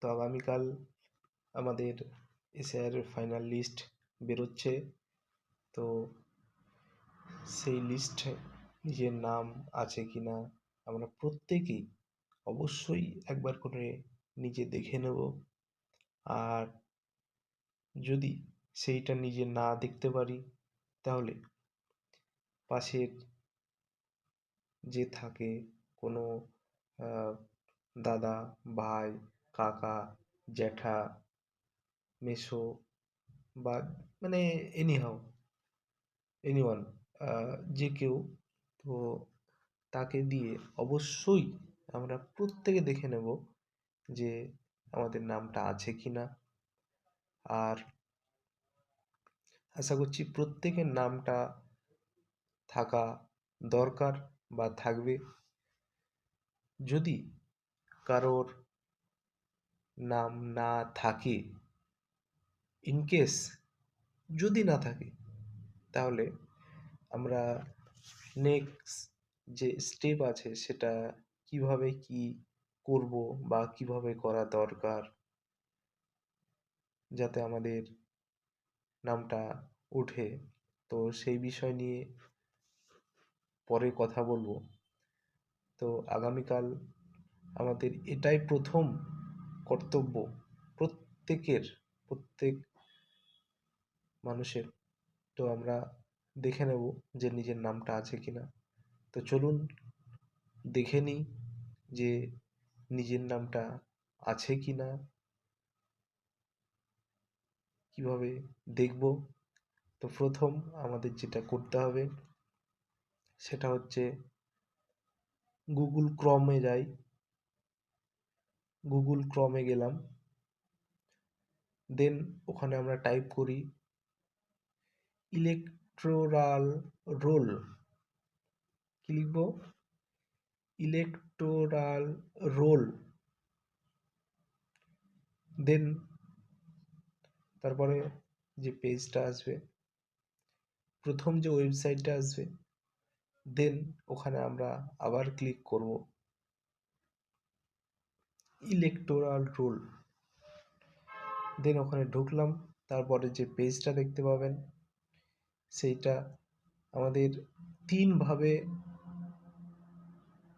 তো আগামীকাল আমাদের এসআইআরের ফাইনাল লিস্ট বেরোচ্ছে। তো সেই লিস্টে নিজের নাম আছে কি না আমরা প্রত্যেকেই অবশ্যই একবার করে নিজে দেখে নেব। আর যদি সেইটা নিজে না দেখতে পারি তাহলে পাশের যে থাকে কোনো দাদা, ভাই, কাকা, জ্যাঠা, মেসো বা মানে এনিওয়ান, যে কেউ, তো তাকে দিয়ে অবশ্যই আমরা প্রত্যেকে দেখে নেব যে আমাদের নামটা আছে কি না। আর আশা করছি প্রত্যেকের নামটা থাকা দরকার বা থাকবে। যদি কারোর নাম না থাকে, ইনকেস যদি না থাকে, তাহলে আমরা নেক্সট যে স্টেপ আছে সেটা কিভাবে কি করব বা কিভাবে করা দরকার যাতে আমাদের নামটা ওঠে, তো সেই বিষয় নিয়ে পরে কথা বলবো। তো আগামীকাল আমাদের এটাই প্রথম কর্তব্য, প্রত্যেক মানুষের। তো আমরা দেখে নেব যে নিজের নামটা আছে কিনা। তো চলুন দেখে নিই যে নিজের নামটা আছে কিনা। কিভাবে দেখব? তো প্রথম আমাদের যেটা করতে হবে সেটা হচ্ছে গুগল ক্রমে যাই। গুগল ক্রমে গেলাম, দেন ওখানে আমরা টাইপ করি ইলেকটোরাল রোল। কি লিখব? Electoral role. দেন তারপরে যে পেজটা আসবে, প্রথম যে ওয়েবসাইটটা আসবে, দেন ওখানে আমরা আবার ক্লিক করব ইলেকটোরাল রোল। দেন ওখানে ঢুকলাম, তারপরে যে পেজটা দেখতে পাবেন সেইটা আমাদের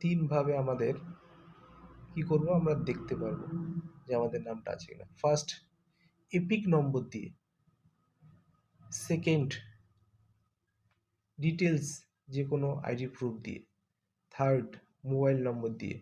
তিনভাবে আমাদের কি করব আমরা দেখতে পারবো যে আমাদের নামটা আছে কিনা। ফার্স্ট, এপিক নম্বর দিয়ে। সেকেন্ড, ডিটেলস যে কোনো আইডি প্রুফ দিয়ে। থার্ড, মোবাইল নম্বর দিয়ে।